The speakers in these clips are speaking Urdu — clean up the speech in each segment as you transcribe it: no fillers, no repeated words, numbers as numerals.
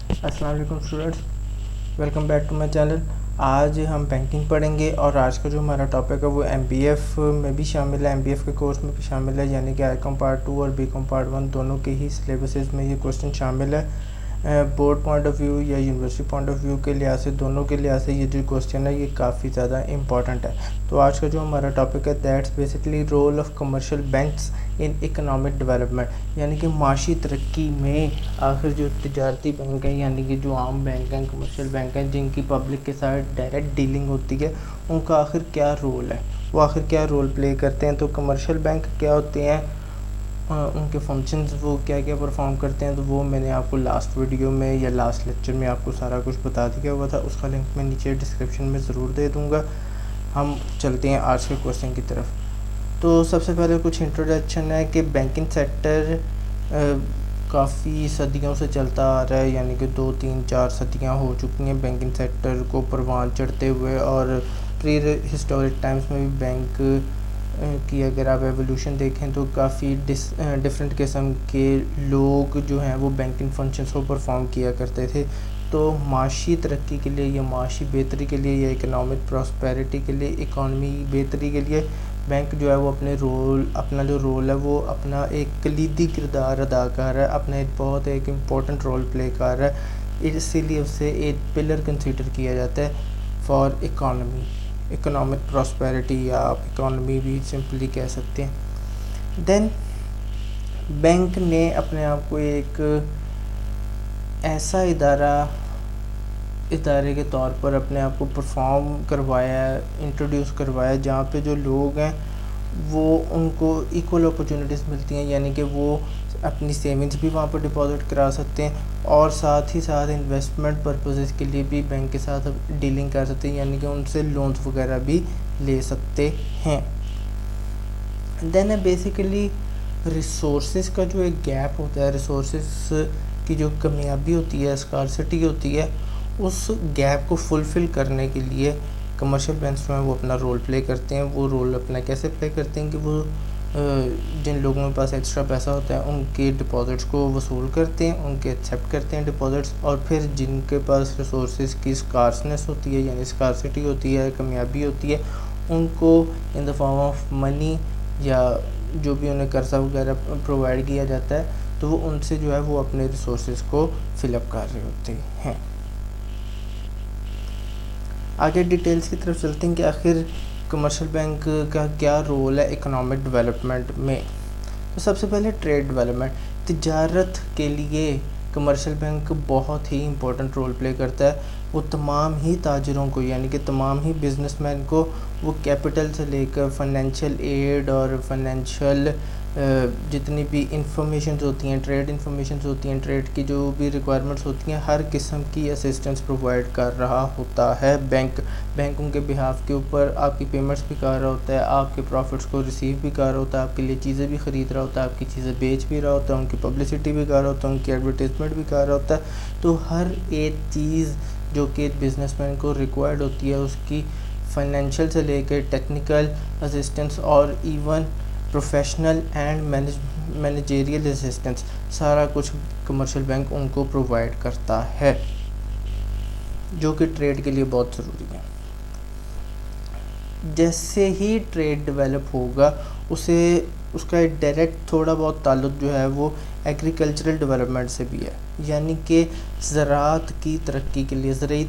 السلام علیکم students, welcome back to my channel. آج ہم بینکنگ پڑھیں گے اور آج کا جو ہمارا ٹاپک ہے وہ ایم بی ایف میں بھی شامل ہے، ایم بی ایف کے کورس میں بھی شامل ہے، یعنی کہ آئی کام پارٹ 2 اور بی کام پارٹ 1 دونوں کے ہی سلیبسز میں یہ کوسچن شامل ہے۔ بورڈ پوائنٹ آف ویو یا یونیورسٹی پوائنٹ آف ویو کے لحاظ سے، دونوں کے لحاظ سے یہ جو کوسچن ہے یہ کافی زیادہ امپورٹنٹ ہے۔ تو آج کا جو ہمارا ٹاپک ہے that's basically role of commercial banks in economic development, یعنی کہ معاشی ترقی میں آخر جو تجارتی بینک ہیں، یعنی کہ جو عام بینک ہیں، کمرشل بینک ہیں، جن کی پبلک کے ساتھ ڈائریکٹ ڈیلنگ ہوتی ہے، ان کا آخر کیا رول ہے، وہ آخر کیا رول پلے کرتے ہیں۔ تو کمرشل بینک کیا ہوتے ہیں، ان کے فنکشنز وہ کیا کیا پرفارم کرتے ہیں، تو وہ میں نے آپ کو لاسٹ ویڈیو میں یا لاسٹ لیکچر میں آپ کو سارا کچھ بتا دیا ہوا تھا، اس کا لنک میں نیچے ڈسکرپشن میں ضرور دے دوں گا۔ ہم چلتے ہیں آج کے کوسچن کی طرف۔ تو سب سے پہلے کچھ انٹروڈکشن ہے کہ بینکنگ سیکٹر کافی صدیوں سے چلتا آ رہا ہے، یعنی کہ 2 3 4 صدیاں ہو چکی ہیں بینکنگ سیکٹر کو پروان چڑھتے ہوئے، اور پری ہسٹورک ٹائمز میں بھی بینک کی اگر آپ ایولیوشن دیکھیں تو کافی ڈفرینٹ قسم کے لوگ جو ہیں وہ بینکنگ فنکشنز کو پرفارم کیا کرتے تھے۔ تو معاشی ترقی کے لیے یا معاشی بہتری کے لیے یا اکنامک پراسپیرٹی کے لیے، اکانومی بہتری کے لیے بینک جو ہے وہ اپنا جو رول ہے وہ اپنا ایک کلیدی کردار ادا کر رہا ہے، اپنا ایک امپورٹنٹ رول پلے کر رہا ہے، اسی لیے اسے ایک پلر کنسیڈر کیا جاتا ہے فار اکنامک پراسپیرٹی، یا آپ اکانومی بھی سمپلی کہہ سکتے ہیں۔ دین بینک نے اپنے آپ کو ایک ایسا ادارے کے طور پر اپنے آپ کو پرفارم کروایا ہے، انٹروڈیوس کروایا ہے، جہاں پہ جو لوگ ہیں وہ ان کو ایکول اپرچونٹیز ملتی ہیں، یعنی کہ وہ اپنی سیونگز بھی وہاں پر ڈپازٹ کرا سکتے ہیں، اور ساتھ ہی ساتھ انویسٹمنٹ پرپزز کے لیے بھی بینک کے ساتھ ڈیلنگ کر سکتے ہیں، یعنی کہ ان سے لونز وغیرہ بھی لے سکتے ہیں۔ دین بیسیکلی ریسورسز کا جو ایک گیپ ہوتا ہے، ریسورسز کی جو کمیابی ہوتی ہے، اسکارسٹی ہوتی ہے، اس گیپ کو فلفل کرنے کے لیے کمرشل بینکس جو ہیں وہ اپنا رول پلے کرتے ہیں۔ وہ رول اپنا کیسے پلے کرتے ہیں کہ وہ جن لوگوں کے پاس ایکسٹرا پیسہ ہوتا ہے ان کے ڈپازٹس کو وصول کرتے ہیں، ان کے ایکسیپٹ کرتے ہیں ڈپازٹس، اور پھر جن کے پاس ریسورسز کی اسکارسنس ہوتی ہے، یعنی اسکارسٹی ہوتی ہے، کمیابی ہوتی ہے، ان کو ان دا فارم آف منی یا جو بھی انہیں قرضہ وغیرہ پرووائڈ کیا جاتا ہے، تو وہ ان سے جو ہے وہ اپنے ریسورسز کو فل اپ کر رہے ہوتے ہیں۔ آگے ڈیٹیلز کی طرف چلتے ہیں کہ آخر کمرشل بینک کا کیا رول ہے اکنامک ڈیولپمنٹ میں۔ تو سب سے پہلے ٹریڈ ڈیولپمنٹ، تجارت کے لیے کمرشل بینک بہت ہی امپورٹنٹ رول پلے کرتا ہے۔ وہ تمام ہی تاجروں کو، یعنی کہ تمام ہی بزنس مین کو، وہ کیپٹل سے لے کر فائنینشیل ایڈ اور فائنینشیل جتنی بھی انفارمیشنز ہوتی ہیں، ٹریڈ انفارمیشنز ہوتی ہیں، ٹریڈ کی جو بھی ریکوائرمنٹس ہوتی ہیں، ہر قسم کی اسسٹنس پرووائڈ کر رہا ہوتا ہے بینک ان کے بہاف کے اوپر آپ کی پیمنٹس بھی کر رہا ہوتا ہے، آپ کے پروفٹس کو ریسیو بھی کر رہا ہوتا ہے، آپ کے لیے چیزیں بھی خرید رہا ہوتا ہے، آپ کی چیزیں بیچ بھی رہا ہوتا ہے، ان کی پبلسٹی بھی کر رہا ہوتا ہے، ان کی ایڈورٹیزمنٹ بھی کر رہا ہوتا ہے۔ تو ہر ایک چیز جو کہ بزنس مین کو ریکوائرڈ ہوتی ہے، اس کی فائنینشیل سے لے کے ٹیکنیکل اسسٹنس اور even professional and managerial assistance, سارا کچھ کمرشل بینک ان کو پرووائڈ کرتا ہے، جو کہ ٹریڈ کے لیے بہت ضروری ہے۔ جیسے ہی ٹریڈ ڈیولپ ہوگا، اس کا ایک ڈائریکٹ تھوڑا بہت تعلق جو ہے وہ ایگریکلچرل ڈیولپمنٹ سے بھی ہے، یعنی کہ زراعت کی ترقی کے لیے، زرعی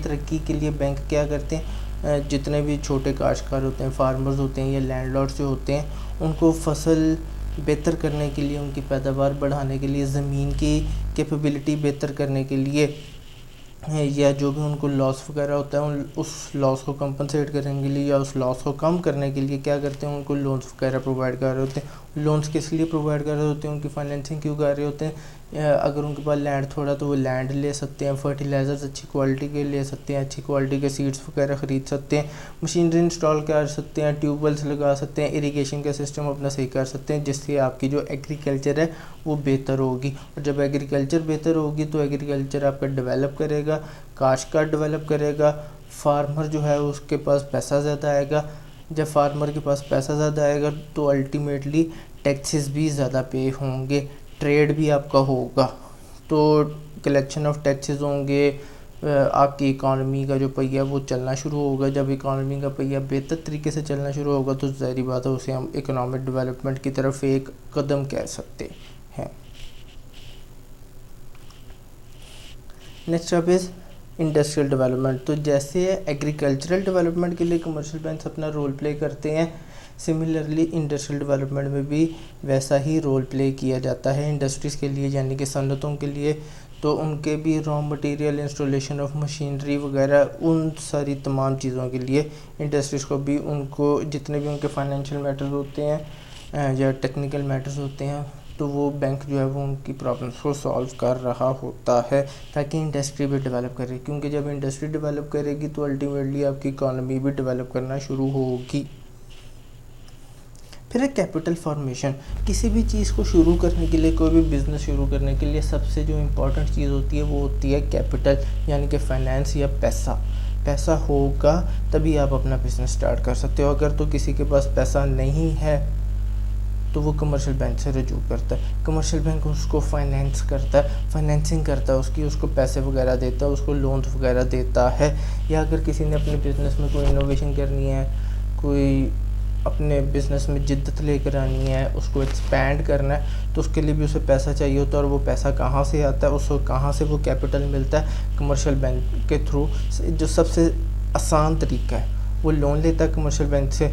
ترقی کے لیے بینک کیا کرتے ہیں، جتنے بھی چھوٹے کاشتکار ہوتے ہیں، فارمرز ہوتے ہیں یا لینڈ لارڈز جو ہوتے ہیں، ان کو فصل بہتر کرنے کے لیے، ان کی پیداوار بڑھانے کے لیے، زمین کی کیپیبلٹی بہتر کرنے کے لیے، یا جو بھی ان کو لاس وغیرہ ہوتا ہے اس لاس کو کمپنسیٹ کرنے کے لیے یا اس لاس کو کم کرنے کے لیے کیا کرتے ہیں، ان کو لونز وغیرہ پرووائڈ کر رہے ہوتے ہیں۔ لونز کس لیے پرووائڈ کر رہے ہوتے ہیں، ان کی فائنینسنگ کیوں کر رہے ہوتے ہیں، اگر ان کے پاس لینڈ تھوڑا تو وہ لینڈ لے سکتے ہیں، فرٹیلائزرز اچھی کوالٹی کے لے سکتے ہیں، اچھی کوالٹی کے سیڈز وغیرہ خرید سکتے ہیں، مشینری انسٹال کر سکتے ہیں، ٹیوب ویلس لگا سکتے ہیں، اریگیشن کا سسٹم اپنا صحیح کر سکتے ہیں، جس سے آپ کی جو ایگریکلچر ہے وہ بہتر ہوگی، اور جب ایگریکلچر بہتر ہوگی تو ایگریکلچر آپ کا ڈیولپ کرے گا، کاشتکار ڈیولپ کرے گا، فارمر جو ہے اس کے پاس پیسہ زیادہ آئے گا، جب فارمر کے پاس پیسہ زیادہ آئے گا تو الٹیمیٹلی ٹیکسز بھی زیادہ پے ہوں گے، ٹریڈ بھی آپ کا ہوگا، تو کلیکشن آف ٹیکسز ہوں گے، آپ کی اکانومی کا جو پہیہ وہ چلنا شروع ہوگا. جب اکانومی کا پہیہ بہتر طریقے سے چلنا شروع ہوگا تو ظاہری بات ہے اسے ہم اکنامک ڈیولپمنٹ کی طرف ایک قدم کہہ سکتے ہیں. نیکسٹ اب از انڈسٹریل ڈیولپمنٹ. تو جیسے ایگریکلچرل ڈیولپمنٹ کے لیے کمرشل بینکس اپنا رول پلے کرتے ہیں، سملرلی انڈسٹریل ڈیولپمنٹ میں بھی ویسا ہی رول پلے کیا جاتا ہے انڈسٹریز کے لیے، یعنی کہ صنعتوں کے لیے. تو ان کے بھی raw material, installation of machinery وغیرہ، ان ساری تمام چیزوں کے لیے انڈسٹریز کو بھی ان کو جتنے بھی ان کے فائنینشیل میٹرز ہوتے ہیں یا ٹیکنیکل میٹرز ہوتے ہیں تو وہ بینک جو ہے وہ ان کی پرابلمس کو سالو کر رہا ہوتا ہے تاکہ انڈسٹری بھی ڈیولپ کرے. کیونکہ جب انڈسٹری ڈیولپ کرے گی تو الٹیمیٹلی آپ کی اکانومی بھی ڈیولپ کرنا شروع ہوگی. پھر ہے کیپٹل فارمیشن. کسی بھی چیز کو شروع کرنے کے لیے، کوئی بھی بزنس شروع کرنے کے لیے سب سے جو امپورٹنٹ چیز ہوتی ہے وہ ہوتی ہے کیپٹل، یعنی کہ فائنینس یا پیسہ. پیسہ ہوگا تبھی آپ اپنا بزنس سٹارٹ کر سکتے ہو. اگر تو کسی کے پاس پیسہ نہیں ہے تو وہ کمرشل بینک سے رجوع کرتا ہے. کمرشل بینک اس کو فائنینس کرتا ہے، فائنینسنگ کرتا ہے اس کو پیسے وغیرہ دیتا ہے، اس کو لونز وغیرہ دیتا ہے. یا اگر کسی نے اپنے بزنس میں کوئی انوویشن کرنی ہے، کوئی اپنے بزنس میں جدت لے کر آنی ہے، اس کو ایکسپینڈ کرنا ہے تو اس کے لیے بھی اسے پیسہ چاہیے ہوتا ہے. اور وہ پیسہ کہاں سے آتا ہے، اس کو کہاں سے وہ کیپٹل ملتا ہے؟ کمرشل بینک کے تھرو. جو سب سے آسان طریقہ ہے وہ لون لیتا ہے کمرشل بینک سے،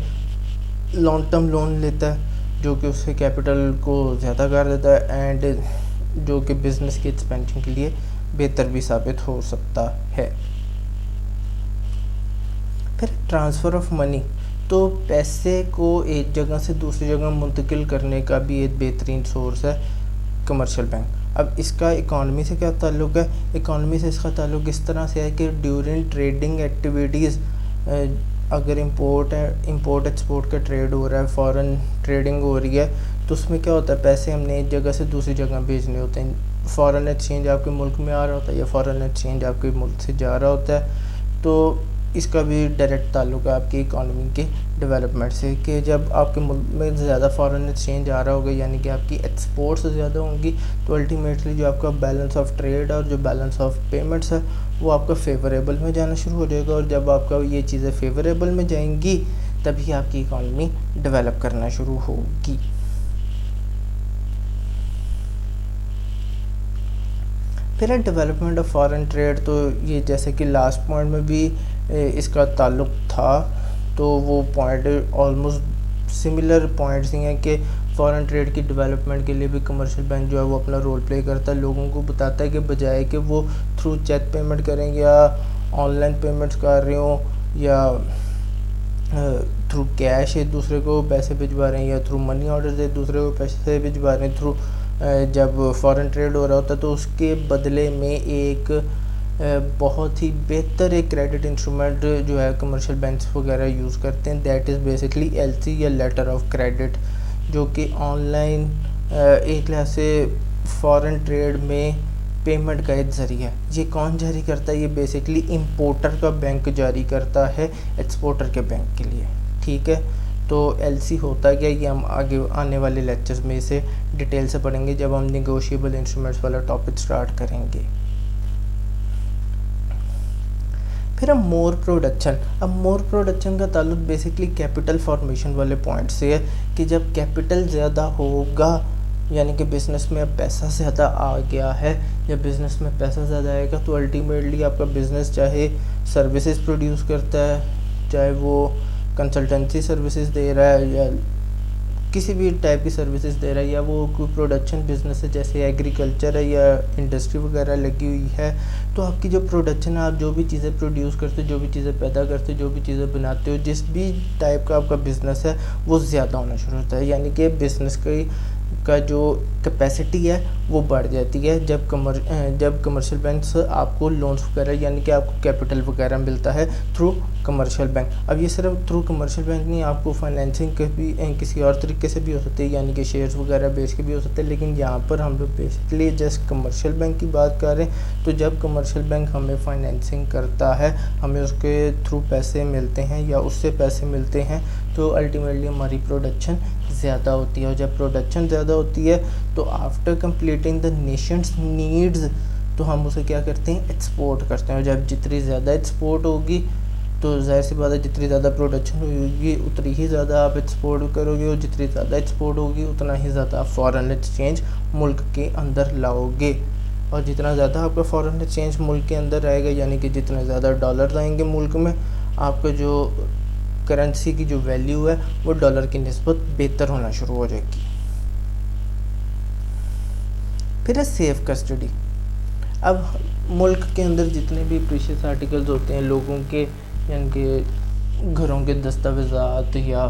لانگ ٹرم لون لیتا ہے جو کہ اس کے کیپٹل کو زیادہ کر دیتا ہے اینڈ جو کہ بزنس کی ایکسپینشن کے لیے بہتر بھی ثابت ہو سکتا ہے. پھر ٹرانسفر آف منی. تو پیسے کو ایک جگہ سے دوسری جگہ منتقل کرنے کا بھی ایک بہترین سورس ہے کمرشل بینک. اب اس کا اکانومی سے کیا تعلق ہے؟ اکانومی سے اس کا تعلق اس طرح سے ہے کہ ڈیورنگ ٹریڈنگ ایکٹیویٹیز، اگر امپورٹ ایکسپورٹ کا ٹریڈ ہو رہا ہے، فارن ٹریڈنگ ہو رہی ہے تو اس میں کیا ہوتا ہے، پیسے ہم نے ایک جگہ سے دوسری جگہ بھیجنے ہوتے ہیں. فارن ایکسچینج آپ کے ملک میں آ رہا ہوتا ہے یا فارن ایکسچینج آپ کے ملک سے جا رہا ہوتا ہے. تو اس کا بھی ڈائریکٹ تعلق ہے آپ کی اکانومی کے ڈیولپمنٹ سے کہ جب آپ کے ملک میں زیادہ فارن ایکسچینج آ رہا ہوگا، یعنی کہ آپ کی ایکسپورٹس زیادہ ہوں گی تو الٹیمیٹلی جو آپ کا بیلنس آف ٹریڈ اور جو بیلنس آف پیمنٹس ہے وہ آپ کا فیوریبل میں جانا شروع ہو جائے گا. اور جب آپ کا یہ چیزیں فیوریبل میں جائیں گی تبھی آپ کی اکانومی ڈیولپ کرنا شروع ہوگی. پھر ہے ڈیولپمنٹ آف فارن ٹریڈ. تو یہ جیسے کہ لاسٹ پوائنٹ میں بھی اس کا تعلق تھا تو وہ پوائنٹ آلموسٹ سملر پوائنٹس ہی ہیں کہ فارن ٹریڈ کی ڈیولپمنٹ کے لیے بھی کمرشل بینک جو ہے وہ اپنا رول پلے کرتا ہے. لوگوں کو بتاتا ہے کہ بجائے کہ وہ تھرو چیک پیمنٹ کریں یا آن لائن پیمنٹس کر رہے ہوں یا تھرو کیش ایک دوسرے کو پیسے بھجوا رہے ہیں یا تھرو منی آرڈرز ایک دوسرے کو پیسے بھجوا رہے ہیں، تھرو جب فارن ٹریڈ ہو رہا ہوتا ہے تو اس کے بدلے میں ایک بہت ہی بہتر ایک کریڈٹ انسٹرومنٹ جو ہے کمرشل بینکس وغیرہ یوز کرتے ہیں، that is basically L C یا لیٹر آف کریڈٹ، جو کہ آن لائن ایک لحاظ سے فارن ٹریڈ میں پیمنٹ کا ایک ذریعہ ہے. یہ کون جاری کرتا ہے؟ یہ بیسکلی امپورٹر کا بینک جاری کرتا ہے ایکسپورٹر کے بینک کے لیے. ٹھیک ہے، تو ایل سی ہوتا ہے کیا، یہ ہم آگے آنے والے لیکچرز میں اسے ڈیٹیل سے پڑھیں گے جب ہم نیگوشیبل انسٹرومنٹس والا ٹاپک سٹارٹ کریں گے. پھر اب مور پروڈکشن. اب مور پروڈکشن کا تعلق بیسکلی کیپٹل فارمیشن والے پوائنٹ سے ہے کہ جب کیپٹل زیادہ ہوگا یعنی کہ بزنس میں اب پیسہ زیادہ آ گیا ہے یا بزنس میں پیسہ زیادہ آئے گا تو الٹیمیٹلی آپ کا بزنس چاہے سروسز پروڈیوس کرتا ہے، چاہے وہ کنسلٹنسی سروسز دے رہا ہے یا کسی بھی ٹائپ کی سروسز دے رہا ہے، یا وہ کوئی پروڈکشن بزنس ہے جیسے ایگریکلچر ہے یا انڈسٹری وغیرہ لگی ہوئی ہے، تو آپ کی جو پروڈکشن ہے، آپ جو بھی چیزیں پروڈیوس کرتے ہو، جو بھی چیزیں پیدا کرتے ہو، جو بھی چیزیں بناتے ہو، جس بھی ٹائپ کا آپ کا بزنس ہے وہ زیادہ ہونا شروع ہوتا ہے. یعنی کہ بزنس کا جو کیپیسٹی ہے وہ بڑھ جاتی ہے جب کمرشل بینکس آپ کو لونز وغیرہ یعنی کہ آپ کو کیپٹل وغیرہ ملتا ہے تھرو کمرشل بینک. اب یہ صرف تھرو کمرشل بینک نہیں، آپ کو فائنینسنگ کے بھی کسی اور طریقے سے بھی ہو سکتے ہیں، یعنی کہ شیئرز وغیرہ بیچ کے بھی ہو سکتے ہیں، لیکن یہاں پر ہم لوگ بیسکلی جسٹ کمرشل بینک کی بات کر رہے ہیں. تو جب کمرشل بینک ہمیں فائنینسنگ کرتا ہے، ہمیں اس کے تھرو پیسے ملتے ہیں یا اس سے پیسے ملتے ہیں تو الٹیمیٹلی ہماری پروڈکشن زیادہ ہوتی ہے، اور جب پروڈکشن زیادہ ہوتی ہے تو after completing the nations needs تو ہم اسے کیا کرتے ہیں، ایکسپورٹ کرتے ہیں، اور جب جتنی زیادہ ایکسپورٹ ہوگی تو ظاہر سی بات ہے جتنی زیادہ پروڈکشن ہوگی اتنی ہی زیادہ آپ ایکسپورٹ کرو گے، اور جتنی زیادہ ایکسپورٹ ہوگی اتنا ہی زیادہ آپ فارن ایکسچینج ملک کے اندر لاؤ گے، اور جتنا زیادہ آپ کا فارن ایکسچینج ملک کے اندر آئے گا، یعنی کہ جتنے زیادہ ڈالر آئیں گے ملک میں، آپ کا جو کرنسی کی جو ویلیو ہے وہ ڈالر کی نسبت بہتر ہونا شروع ہو جائے گی۔ پھر ہے سیف کسٹڈی۔ اب ملک کے اندر جتنے بھی پریشیس آرٹیکلز ہوتے ہیں لوگوں کے، یعنی کہ گھروں کے دستاویزات یا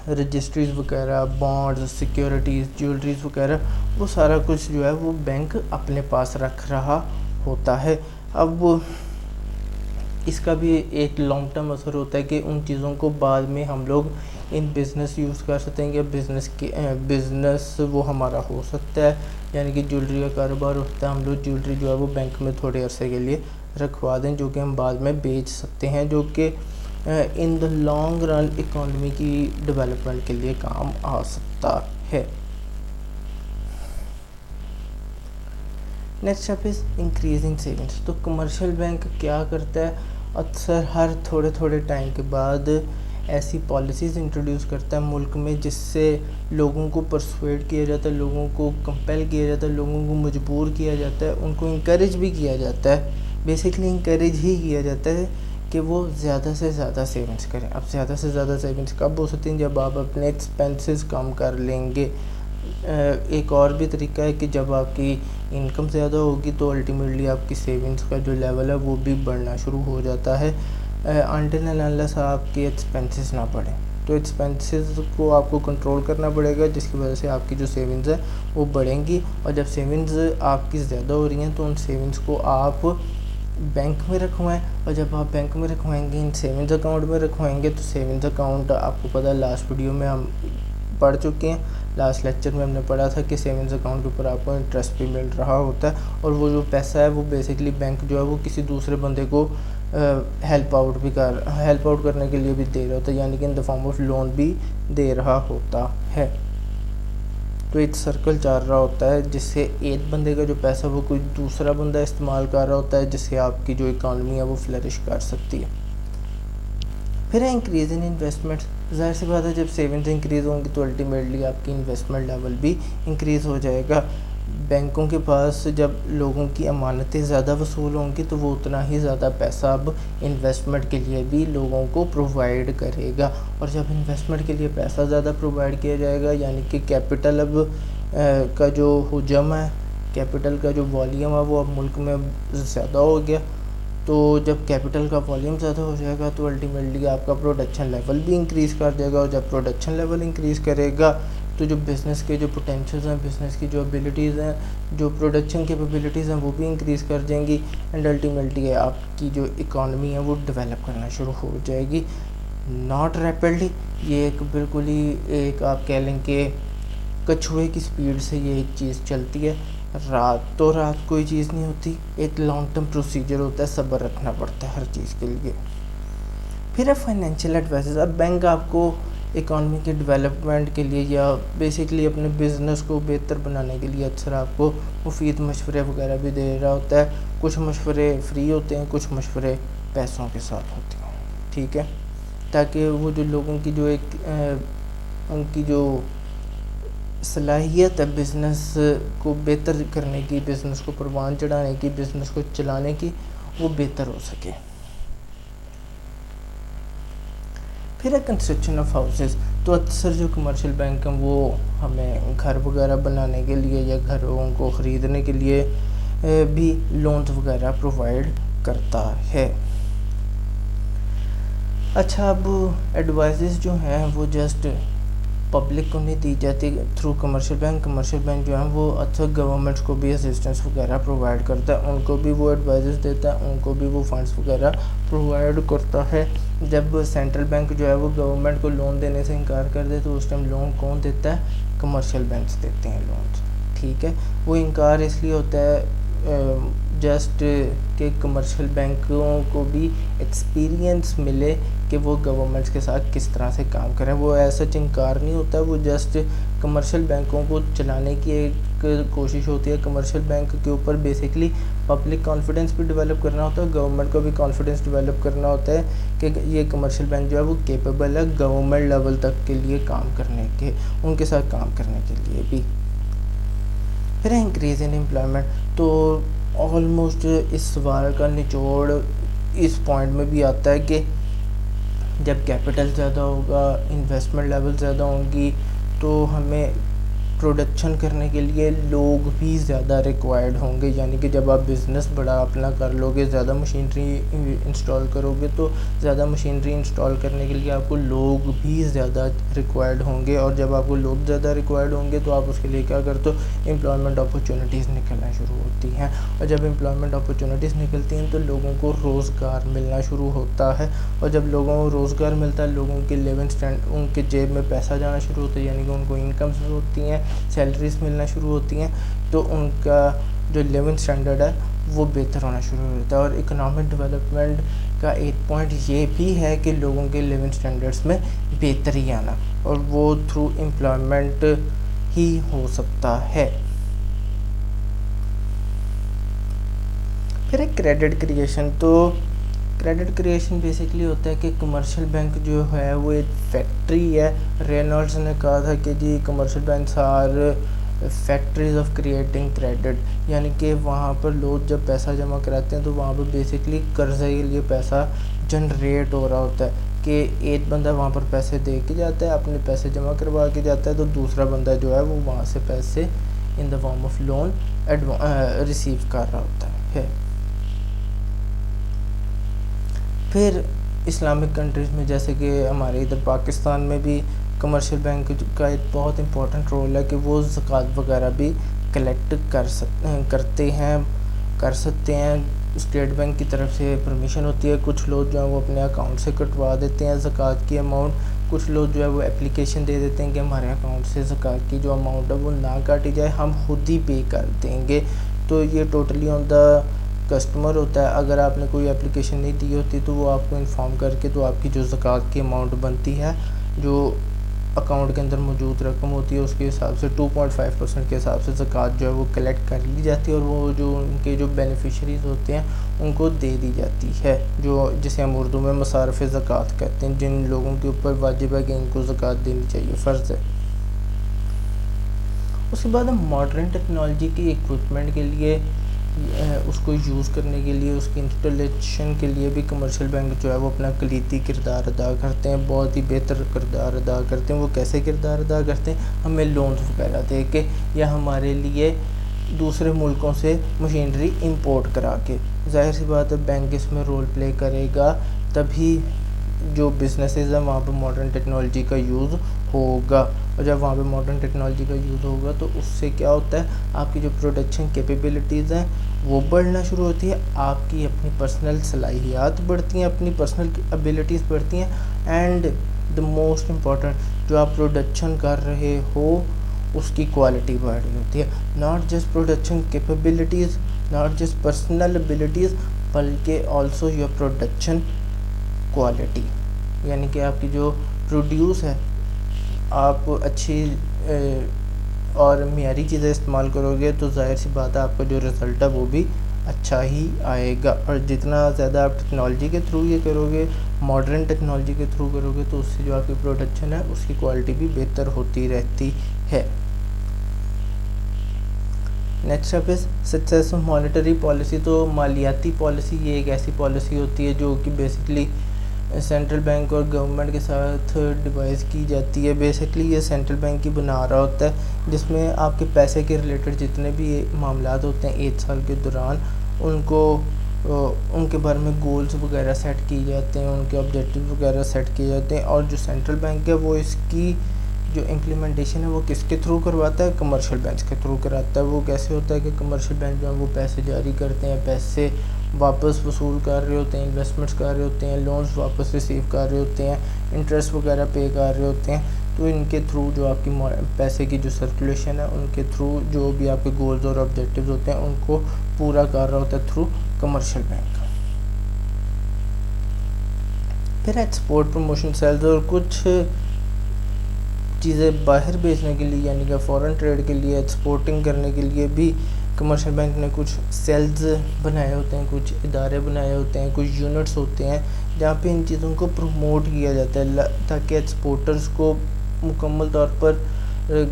رجسٹریز وغیرہ، بانڈز، سیکیورٹیز، جیولریز وغیرہ، وہ سارا کچھ جو ہے وہ بینک اپنے پاس رکھ رہا ہوتا ہے۔ اب اس کا بھی ایک لانگ ٹرم اثر ہوتا ہے کہ ان چیزوں کو بعد میں ہم لوگ ان بزنس یوز کر سکتے ہیں، کہ بزنس وہ ہمارا ہو سکتا ہے، یعنی کہ جیولری کا کاروبار ہوتا ہے، ہم لوگ جیولری جو ہے وہ بینک میں تھوڑے عرصے کے لیے رکھوا دیں، جو کہ ہم بعد میں بیچ سکتے ہیں، جو کہ ان دا لانگ رن اکانومی کی ڈیولپمنٹ کے لیے کام آ سکتا ہے۔ Next step is increasing savings. تو کمرشل بینک کیا کرتا ہے، اکثر ہر تھوڑے تھوڑے ٹائم کے بعد ایسی پالیسیز انٹروڈیوس کرتا ہے ملک میں، جس سے لوگوں کو پرسویڈ کیا جاتا ہے، لوگوں کو کمپیل کیا جاتا ہے، لوگوں کو مجبور کیا جاتا ہے، ان کو انکریج بھی کیا جاتا ہے، بیسکلی انکریج ہی کیا جاتا ہے کہ وہ زیادہ سے زیادہ سیونگس کریں۔ اب زیادہ سے زیادہ سیونگس کب ہو سکتی ہیں، جب آپ اپنے ایکسپینسز کم کر لیں گے۔ ایک اور بھی طریقہ ہے کہ جب آپ کی انکم زیادہ ہوگی تو الٹیمیٹلی آپ کی سیونگس کا جو لیول ہے وہ بھی بڑھنا شروع ہو جاتا ہے، انٹل اینڈ انلیس آپ کے ایکسپینسز نہ بڑھیں۔ تو ایکسپینسز کو آپ کو کنٹرول کرنا پڑے گا، جس کی وجہ سے آپ کی جو سیونگز ہے وہ بڑھیں گی، اور جب سیونگز آپ کی زیادہ ہو رہی ہیں تو ان سیونگز کو آپ بینک میں رکھوائیں، اور جب آپ بینک میں رکھوائیں گے، ان سیونگز اکاؤنٹ میں رکھوائیں گے، تو سیونگز اکاؤنٹ آپ کو پتہ ہے لاسٹ ویڈیو میں ہم پڑھ چکے ہیں، لاسٹ لیکچر میں ہم نے پڑھا تھا کہ سیونگز اکاؤنٹ کے اوپر آپ کو انٹرسٹ بھی مل رہا ہوتا ہے، اور وہ جو پیسہ ہے وہ بیسکلی بینک جو ہے وہ کسی دوسرے بندے کو ہیلپ آؤٹ کرنے کے لیے بھی دے رہا ہوتا ہے، یعنی کہ ان دا فارم آف لون بھی دے رہا ہوتا ہے۔ تو ایک سرکل چل رہا ہوتا ہے جس سے ایک بندے کا جو پیسہ وہ کوئی دوسرا بندہ استعمال کر رہا ہوتا ہے، جس سے آپ کی جو اکانومی ہے وہ فلرش کر سکتی ہے۔ پھر ہے انکریز ان انویسٹمنٹ۔ ظاہر سی بات ہے جب سیونگز انکریز ہوں گی تو الٹیمیٹلی آپ کی انویسٹمنٹ لیول بھی انکریز ہو جائے گا۔ بینکوں کے پاس جب لوگوں کی امانتیں زیادہ وصول ہوں گی تو وہ اتنا ہی زیادہ پیسہ اب انویسٹمنٹ کے لیے بھی لوگوں کو پرووائڈ کرے گا، اور جب انویسٹمنٹ کے لیے پیسہ زیادہ پرووائڈ کیا جائے گا، یعنی کہ کیپٹل اب کا جو حجم ہے، کیپٹل کا جو والیوم ہے وہ اب ملک میں زیادہ ہو گیا، تو جب کیپٹل کا والیوم زیادہ ہو جائے گا تو الٹیمیٹلی آپ کا پروڈکشن لیول بھی انکریز کر دے گا، اور جب پروڈکشن لیول انکریز کرے گا تو جو بزنس کے جو پوٹینشیلز ہیں، بزنس کی جو ایبیلٹیز ہیں، جو پروڈکشن کیپیبلٹیز ہیں وہ بھی انکریز کر جائیں گی، اینڈ الٹیمیٹلی آپ کی جو اکانومی ہے وہ ڈیولپ کرنا شروع ہو جائے گی، ناٹ ریپڈلی، یہ ایک بالکل ہی ایک آپ کہہ لیں کہ کچھوے کی سپیڈ سے یہ ایک چیز چلتی ہے، رات تو رات کوئی چیز نہیں ہوتی، ایک لانگ ٹرم پروسیجر ہوتا ہے، صبر رکھنا پڑتا ہے ہر چیز کے لیے۔ پھر ہے فائنینشیل ایڈوائزز۔ اب بینک آپ کو اکانومی کے ڈیولپمنٹ کے لیے یا بیسکلی اپنے بزنس کو بہتر بنانے کے لیے اکثر آپ کو مفید مشورے وغیرہ بھی دے رہا ہوتا ہے، کچھ مشورے فری ہوتے ہیں، کچھ مشورے پیسوں کے ساتھ ہوتے ہیں، ٹھیک ہے، تاکہ وہ جو لوگوں کی جو ایک ان کی جو صلاحیت ہے بزنس کو بہتر کرنے کی، بزنس کو پروان چڑھانے کی، بزنس کو چلانے کی، وہ بہتر ہو سکے۔ پھر ہے کنسٹرکشن آف ہاؤسز۔ تو اکثر جو کمرشل بینک ہیں وہ ہمیں گھر وغیرہ بنانے کے لیے یا گھروں کو خریدنے کے لیے بھی لونز وغیرہ پرووائڈ کرتا ہے۔ اچھا، اب ایڈوائزز جو ہیں وہ جسٹ پبلک کو نہیں دی جاتی through commercial bank. Commercial bank جو ہیں وہ اکثر گورنمنٹس کو بھی اسسٹنس وغیرہ پرووائڈ کرتا ہے، ان کو بھی وہ ایڈوائزز دیتا ہے، ان کو بھی وہ فنڈس وغیرہ پرووائڈ کرتا ہے۔ جب سینٹرل بینک جو ہے وہ گورنمنٹ کو لون دینے سے انکار کر دے تو اس ٹائم لون کون دیتا ہے؟ کمرشل بینکس دیتے ہیں لونز، ٹھیک ہے۔ وہ انکار اس لیے ہوتا ہے جسٹ کہ کمرشل بینکوں کو بھی ایکسپیرینس ملے کہ وہ گورنمنٹس کے ساتھ کس طرح سے کام کریں. وہ ایسا انکار نہیں ہوتا, وہ جسٹ کمرشل بینکوں کو چلانے کی ایک کوشش ہوتی ہے. کمرشل بینک کے اوپر بیسکلی پبلک کانفیڈنس بھی ڈیولپ کرنا ہوتا ہے, گورنمنٹ کو بھی کانفیڈنس ڈیولپ کرنا ہوتا ہے کہ یہ کمرشل بینک جو ہے وہ کیپیبل ہے گورنمنٹ لیول تک کے لیے کام کرنے کے, ان کے ساتھ کام کرنے کے لیے بھی. پھر انکریز ان امپلائمنٹ, تو آلموسٹ اس سوال کا نچوڑ اس پوائنٹ میں بھی آتا ہے کہ جب کیپٹل زیادہ ہوگا, انویسٹمنٹ لیول زیادہ ہوں گی, تو ہمیں پروڈکشن کرنے کے لیے لوگ بھی زیادہ ریکوائرڈ ہوں گے. یعنی کہ جب آپ بزنس بڑا اپنا کر لو گے, زیادہ مشینری انسٹال کرو گے, تو زیادہ مشینری انسٹال کرنے کے لیے آپ کو لوگ بھی زیادہ ریکوائرڈ ہوں گے, اور جب آپ کو لوگ زیادہ ریکوائرڈ ہوں گے تو آپ اس کے لیے کیا کرتے ہو, امپلائمنٹ اپرچونیٹیز نکلنا شروع ہوتی ہیں. اور جب امپلائمنٹ اپرچونیٹیز نکلتی ہیں تو لوگوں کو روزگار ملنا شروع ہوتا ہے, اور جب لوگوں کو روزگار ملتا ہے, لوگوں کے لیونگ اسٹینڈ, ان کے جیب میں پیسہ جانا شروع ہوتا ہے, یعنی کہ ان کو انکمز ہوتی ہیں, سیلریز ملنا شروع ہوتی ہیں, تو ان کا جو لیونگ اسٹینڈرڈ ہے وہ بہتر ہونا شروع ہوتا ہے. اور اکنامک ڈیولپمنٹ کا ایک پوائنٹ یہ بھی ہے کہ لوگوں کے لیونگ اسٹینڈرڈس میں بہتری آنا, اور وہ تھرو امپلائمنٹ ہی ہو سکتا ہے. پھر ایک کریڈٹ کریشن, تو کریڈٹ کریشن بیسکلی ہوتا ہے کہ کمرشل بینک جو ہے وہ ایک فیکٹری ہے. رینالڈس نے کہا تھا کہ جی commercial banks are factories of creating credit, یعنی کہ وہاں پر لوگ جب پیسہ جمع کراتے ہیں تو وہاں پر بیسکلی قرضے کے لیے پیسہ جنریٹ ہو رہا ہوتا ہے, کہ ایک بندہ وہاں پر پیسے دے کے جاتا ہے, اپنے پیسے جمع کروا کے جاتا ہے, تو دوسرا بندہ جو ہے وہ وہاں سے پیسے in the form of loan receive کر رہا ہوتا ہے. پھر اسلامک کنٹریز میں جیسے کہ ہمارے ادھر پاکستان میں بھی کمرشل بینک کا ایک بہت امپورٹنٹ رول ہے کہ وہ زکوٰۃ وغیرہ بھی کلیکٹ کر سکتے ہیں. اسٹیٹ بینک کی طرف سے پرمیشن ہوتی ہے. کچھ لوگ جو ہیں وہ اپنے اکاؤنٹ سے کٹوا دیتے ہیں زکوٰۃ کی اماؤنٹ, کچھ لوگ جو ہے وہ اپلیکیشن دے دیتے ہیں کہ ہمارے اکاؤنٹ سے زکوٰۃ کی جو اماؤنٹ ہے وہ نہ کاٹی جائے, ہم خود ہی پے کر دیں گے. تو یہ ٹوٹلی آن دا کسٹمر ہوتا ہے. اگر آپ نے کوئی اپلیکیشن نہیں دی ہوتی تو وہ آپ کو انفارم کر کے تو آپ کی جو زکوٰۃ کی اماؤنٹ بنتی ہے, جو اکاؤنٹ کے اندر موجود رقم ہوتی ہے, اس کے حساب سے 2.5% کے حساب سے زکوٰۃ جو ہے وہ کلیکٹ کر لی جاتی ہے, اور وہ جو ان کے جو بینیفیشریز ہوتے ہیں ان کو دے دی جاتی ہے, جو جسے ہم اردو میں مصارف زکوٰۃ کہتے ہیں, جن لوگوں کے اوپر واجب ہے کہ ان کو زکوٰۃ دینی چاہیے, فرض ہے. اس کے بعد ہم ماڈرن ٹیکنالوجی کی اکوپمنٹ کے لیے, اس کو یوز کرنے کے لیے, اس کی انسٹالیشن کے لیے بھی کمرشل بینک جو ہے وہ اپنا کلیدی کردار ادا کرتے ہیں, بہت ہی بہتر کردار ادا کرتے ہیں. وہ کیسے کردار ادا کرتے ہیں, ہمیں لونز وغیرہ دے کے یا ہمارے لیے دوسرے ملکوں سے مشینری امپورٹ کرا کے. ظاہر سی بات ہے بینک اس میں رول پلے کرے گا, تبھی جو بزنسز ہیں وہاں پہ ماڈرن ٹیکنالوجی کا یوز ہوگا, اور جب وہاں پہ ماڈرن ٹیکنالوجی کا یوز ہوگا تو اس سے کیا ہوتا ہے, آپ کی جو پروڈکشن کیپیبلٹیز ہیں وہ بڑھنا شروع ہوتی ہے, آپ کی اپنی پرسنل صلاحیات بڑھتی ہیں, اپنی پرسنل ابیلٹیز بڑھتی ہیں, اینڈ دا موسٹ امپورٹنٹ جو آپ پروڈکشن کر رہے ہو اس کی کوالٹی بڑھ رہی ہوتی ہے. Not just production capabilities, not just personal abilities, بلکہ آلسو یور پروڈکشن کوالٹی, یعنی کہ آپ کی جو پروڈیوس ہے, آپ اچھی اور معیاری چیزیں استعمال کرو گے تو ظاہر سی بات ہے آپ کا جو رزلٹ ہے وہ بھی اچھا ہی آئے گا. اور جتنا زیادہ آپ ٹیکنالوجی کے تھرو یہ کرو گے, ماڈرن ٹیکنالوجی کے تھرو کرو گے, تو اس سے جو آپ کی پروڈکشن ہے اس کی کوالٹی بھی بہتر ہوتی رہتی ہے. Next step is success of monetary policy. تو مالیاتی پالیسی یہ ایک ایسی پالیسی ہوتی ہے جو کہ بیسکلی سینٹرل بینک اور گورنمنٹ کے ساتھ ڈیوائز کی جاتی ہے. بیسکلی یہ سینٹرل بینک ہی بنا رہا ہوتا ہے, جس میں آپ کے پیسے کے ریلیٹڈ جتنے بھی معاملات ہوتے ہیں ایک سال کے دوران, ان کے بارے میں گولز وغیرہ سیٹ کیے جاتے ہیں, ان کے آبجیکٹیو وغیرہ سیٹ کیے جاتے ہیں. اور جو سینٹرل بینک ہے وہ اس کی جو امپلیمنٹیشن ہے وہ کس کے تھرو کرواتا ہے, کمرشل بینکس کے تھرو کراتا ہے. وہ کیسے ہوتا ہے کہ کمرشل بینک جو ہے وہ پیسے جاری کرتے ہیں, پیسے واپس وصول کر رہے ہوتے ہیں, انویسٹمنٹس کر رہے ہوتے ہیں, لونز واپس ریسیو کر رہے ہوتے ہیں, انٹرسٹ وغیرہ پے کر رہے ہوتے ہیں. تو ان کے تھرو جو آپ کی پیسے کی جو سرکولیشن ہے، ان کے تھرو جو بھی آپ کے گولز اور آبجیکٹیوز ہوتے ہیں ان کو پورا کر رہا ہوتا ہے تھرو کمرشل بینک. پھر ایکسپورٹ پروموشن سیلز، اور کچھ چیزیں باہر بیچنے کے لیے یعنی کہ فورن ٹریڈ کے لیے، ایکسپورٹنگ کرنے کے لیے بھی کمرشل بینک نے کچھ سیلز بنائے ہوتے ہیں، کچھ ادارے بنائے ہوتے ہیں، کچھ یونٹس ہوتے ہیں جہاں پہ ان چیزوں کو پروموٹ کیا جاتا ہے تاکہ ایکسپورٹرز کو مکمل طور پر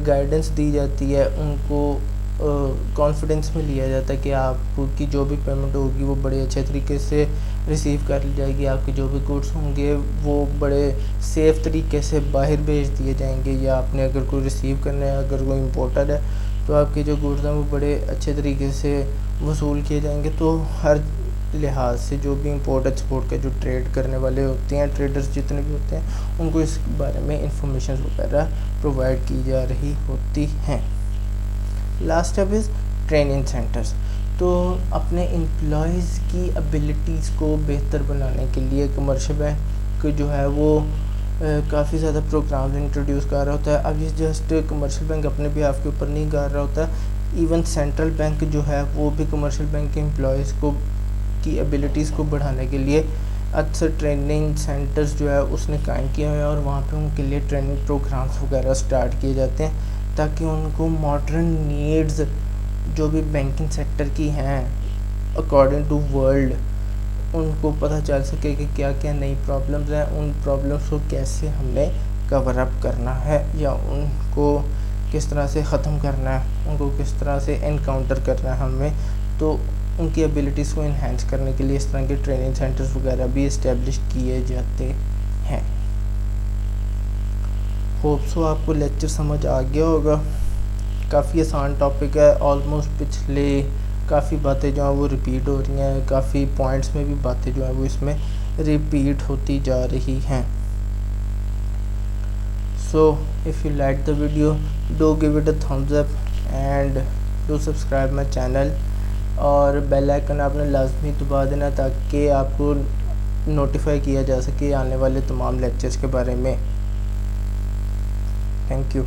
گائیڈنس دی جاتی ہے، ان کو کانفیڈنس میں لیا جاتا ہے کہ آپ کی جو بھی پیمنٹ ہوگی وہ بڑے اچھے طریقے سے ریسیو کر لی جائے گی، آپ کے جو بھی گوڈس ہوں گے وہ بڑے سیف طریقے سے باہر بھیج دیے جائیں گے، یا آپ نے اگر کوئی ریسیو کرنا ہے، اگر کوئی امپورٹر ہے تو آپ کے جو گوڈز ہیں وہ بڑے اچھے طریقے سے وصول کیے جائیں گے. تو ہر لحاظ سے جو بھی امپورٹ ایکسپورٹ کا جو ٹریڈ کرنے والے ہوتے ہیں، ٹریڈرز جتنے بھی ہوتے ہیں، ان کو اس بارے میں انفارمیشن وغیرہ پرووائڈ کی جا رہی ہوتی ہیں. Last step is training centres. تو اپنے امپلائیز کی ابیلٹیز کو بہتر بنانے کے لیے کمرشل بینک جو ہے وہ کافی زیادہ پروگرامز انٹروڈیوس کر رہا ہوتا ہے. اب یہ جسٹ کمرشل بینک اپنے بیہاف کے اوپر نہیں کر رہا ہوتا، ایون سینٹرل بینک جو ہے وہ بھی کمرشل بینک کے امپلائیز کو کی ابیلٹیز کو بڑھانے کے لیے اکثر ٹریننگ سینٹرز جو ہے اس نے قائم کیا ہے، اور وہاں پہ ان کے لیے ٹریننگ پروگرامز وغیرہ سٹارٹ کیے جاتے ہیں تاکہ ان کو ماڈرن نیڈز جو بھی بینکنگ سیکٹر کی ہیں اکارڈنگ ٹو ورلڈ ان کو پتہ چل سکے کہ کیا کیا نئی پرابلمز ہیں، ان پرابلمز کو کیسے ہم نے کور اپ کرنا ہے یا ان کو کس طرح سے ختم کرنا ہے، ان کو کس طرح سے انکاؤنٹر کرنا ہے ہمیں. تو ان کی ابیلٹیز کو انہینس کرنے کے لیے اس طرح کے ٹریننگ سینٹرز وغیرہ بھی اسٹیبلش کیے جاتے ہیں. ہوپ سو آپ کو لیکچر سمجھ آ گیا ہوگا. کافی آسان ٹاپک ہے، آلموسٹ پچھلے کافی باتیں جو ہیں وہ ریپیٹ ہو رہی ہیں، کافی پوائنٹس میں بھی باتیں جو ہیں وہ اس میں ریپیٹ ہوتی جا رہی ہیں. So if you like the video do give it a thumbs up and do subscribe my channel, اور بیل آئیکن آپ نے لازمی دبا دینا تاکہ آپ کو نوٹیفائی کیا جا سکے آنے والے تمام لیکچرز کے بارے میں. Thank you.